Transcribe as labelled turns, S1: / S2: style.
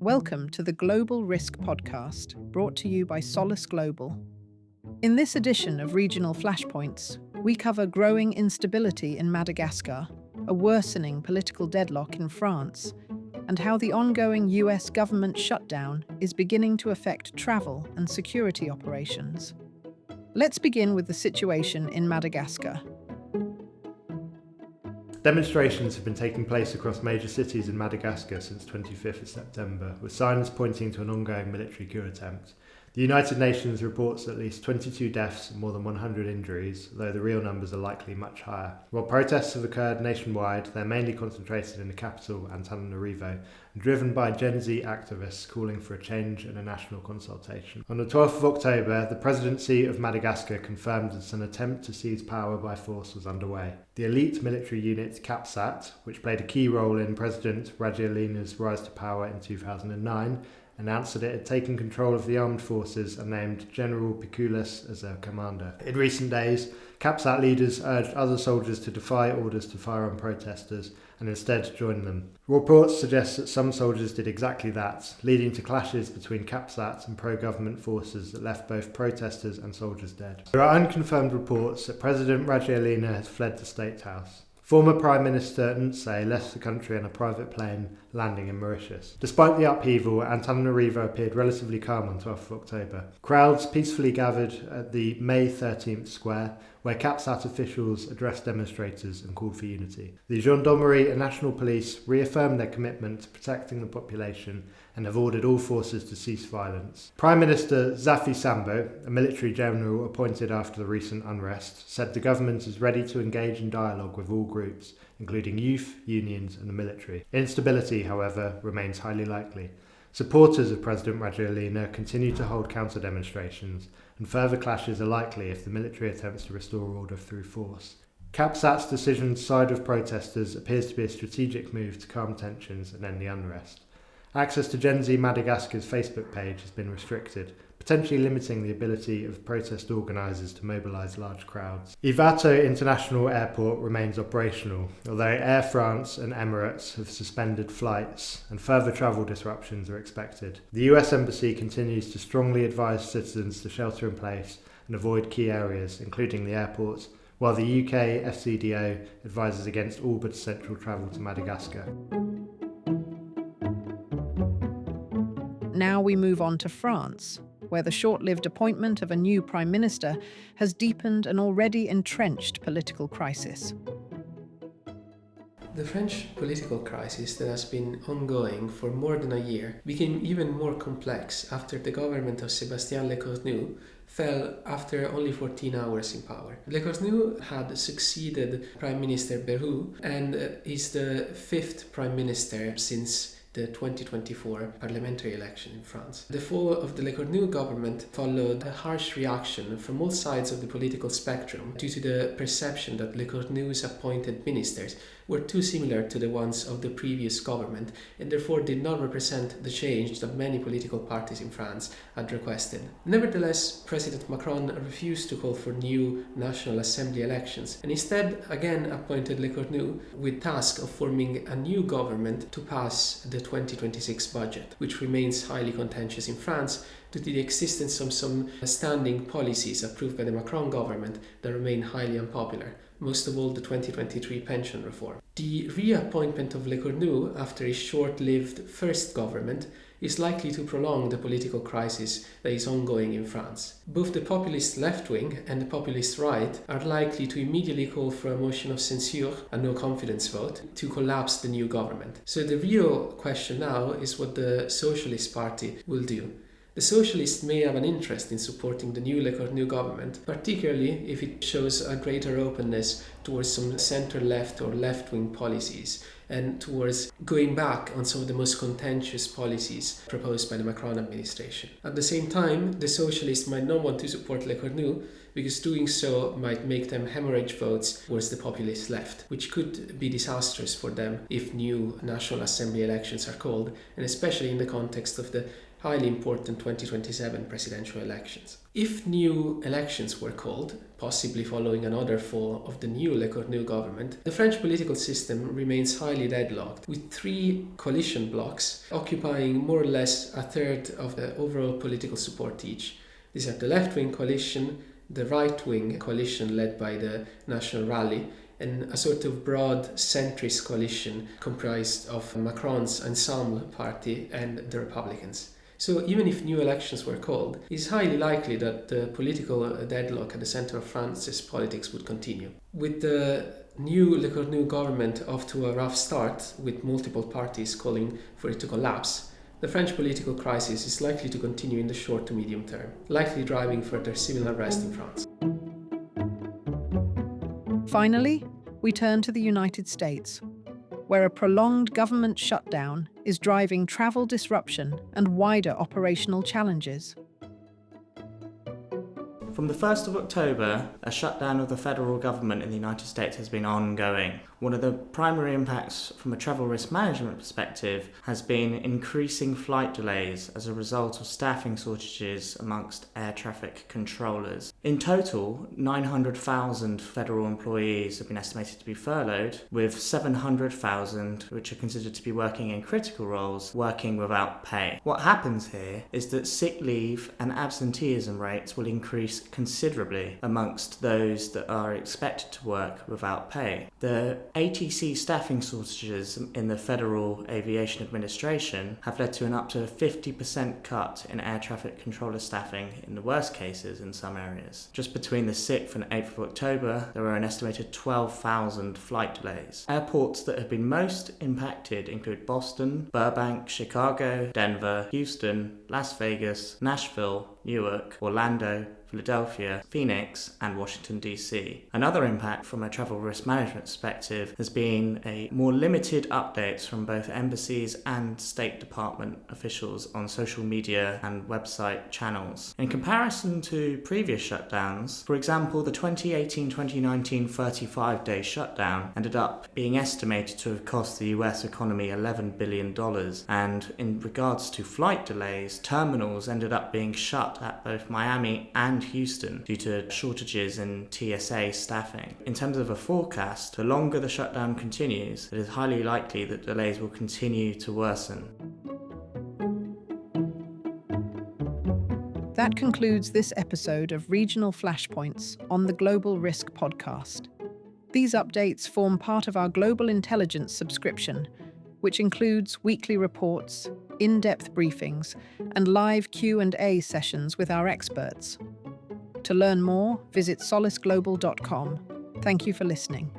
S1: Welcome to the Global Risk Podcast, brought to you by Solace Global. In this edition of Regional Flashpoints, we cover growing instability in Madagascar, a worsening political deadlock in France, and how the ongoing US government shutdown is beginning to affect travel and security operations. Let's begin with the situation in Madagascar.
S2: Demonstrations have been taking place across major cities in Madagascar since 25th of September, with signs pointing to an ongoing military coup attempt. The United Nations reports at least 22 deaths and more than 100 injuries, though the real numbers are likely much higher. While protests have occurred nationwide, they're mainly concentrated in the capital, Antananarivo, and driven by Gen Z activists calling for a change and a national consultation. On the 12th of October, the presidency of Madagascar confirmed that an attempt to seize power by force was underway. The elite military unit CAPSAT, which played a key role in President Rajoelina's rise to power in 2009, announced that it had taken control of the armed forces and named General Pikulis as their commander. In recent days, CAPSAT leaders urged other soldiers to defy orders to fire on protesters and instead join them. Reports suggest that some soldiers did exactly that, leading to clashes between CAPSAT and pro-government forces that left both protesters and soldiers dead. There are unconfirmed reports that President Rajoelina has fled the State House. Former Prime Minister Ntse left the country on a private plane landing in Mauritius. Despite the upheaval, Antananarivo appeared relatively calm on 12th of October. Crowds peacefully gathered at the May 13th square, where CAPSAT officials addressed demonstrators and called for unity. The Gendarmerie and National Police reaffirmed their commitment to protecting the population and have ordered all forces to cease violence. Prime Minister Zafi Sambo, a military general appointed after the recent unrest, said the government is ready to engage in dialogue with all groups, including youth, unions and the military. Instability, however, remains highly likely. Supporters of President Rajoelina continue to hold counter-demonstrations, and further clashes are likely if the military attempts to restore order through force. CAPSAT's decision to side with protesters appears to be a strategic move to calm tensions and end the unrest. Access to Gen Z Madagascar's Facebook page has been restricted, potentially limiting the ability of protest organisers to mobilise large crowds. Ivato International Airport remains operational, although Air France and Emirates have suspended flights and further travel disruptions are expected. The US Embassy continues to strongly advise citizens to shelter in place and avoid key areas, including the airports, while the UK FCDO advises against all but essential travel to Madagascar.
S1: Now we move on to France, where the short-lived appointment of a new prime minister has deepened an already entrenched political crisis.
S3: The French political crisis that has been ongoing for more than a year became even more complex after the government of Sébastien Lecornu fell after only 14 hours in power. Lecornu had succeeded Prime Minister Bayrou and is the fifth prime minister since the 2024 parliamentary election in France. The fall of the Lecornu government followed a harsh reaction from all sides of the political spectrum due to the perception that Lecornu's appointed ministers were too similar to the ones of the previous government and therefore did not represent the change that many political parties in France had requested. Nevertheless, President Macron refused to call for new National Assembly elections and instead again appointed Lecornu with task of forming a new government to pass the 2026 budget, which remains highly contentious in France due to the existence of some standing policies approved by the Macron government that remain highly unpopular, most of all the 2023 pension reform. The reappointment of Lecornu after his short-lived first government is likely to prolong the political crisis that is ongoing in France. Both the populist left wing and the populist right are likely to immediately call for a motion of censure, a no-confidence vote, to collapse the new government. So the real question now is what the Socialist Party will do. The Socialists may have an interest in supporting the new Lecornu government, particularly if it shows a greater openness towards some centre-left or left-wing policies and towards going back on some of the most contentious policies proposed by the Macron administration. At the same time, the Socialists might not want to support Lecornu because doing so might make them hemorrhage votes towards the populist left, which could be disastrous for them if new National Assembly elections are called, and especially in the context of the highly important 2027 presidential elections. If new elections were called, possibly following another fall of the new Le Cornu government, the French political system remains highly deadlocked, with 3 coalition blocs occupying more or less a third of the overall political support each. These are the left-wing coalition, the right-wing coalition led by the National Rally, and a sort of broad centrist coalition comprised of Macron's Ensemble party and the Republicans. So even if new elections were called, it's highly likely that the political deadlock at the center of France's politics would continue. With the new Le Cornu government off to a rough start, with multiple parties calling for it to collapse, the French political crisis is likely to continue in the short to medium term, likely driving further civil unrest in France.
S1: Finally, we turn to the United States, where a prolonged government shutdown is driving travel disruption and wider operational challenges.
S4: From the 1st of October, a shutdown of the federal government in the United States has been ongoing. One of the primary impacts from a travel risk management perspective has been increasing flight delays as a result of staffing shortages amongst air traffic controllers. In total, 900,000 federal employees have been estimated to be furloughed, with 700,000, which are considered to be working in critical roles, working without pay. What happens here is that sick leave and absenteeism rates will increase considerably amongst those that are expected to work without pay. The ATC staffing shortages in the Federal Aviation Administration have led to an up to 50% cut in air traffic controller staffing in the worst cases in some areas. Just between the 6th and 8th of October, there were an estimated 12,000 flight delays. Airports that have been most impacted include Boston, Burbank, Chicago, Denver, Houston, Las Vegas, Nashville, Newark, Orlando, Philadelphia, Phoenix, and Washington, D.C. Another impact from a travel risk management perspective has been a more limited updates from both embassies and State Department officials on social media and website channels. In comparison to previous shutdowns, for example, the 2018-2019 35-day shutdown ended up being estimated to have cost the US economy $11 billion, and in regards to flight delays, terminals ended up being shut at both Miami and Houston due to shortages in TSA staffing. In terms of a forecast, the longer the shutdown continues, it is highly likely that delays will continue to worsen.
S1: That concludes this episode of Regional Flashpoints on the Global Risk Podcast. These updates form part of our Global Intelligence subscription, which includes weekly reports, in-depth briefings, and live Q&A sessions with our experts. To learn more, visit solisglobal.com. Thank you for listening.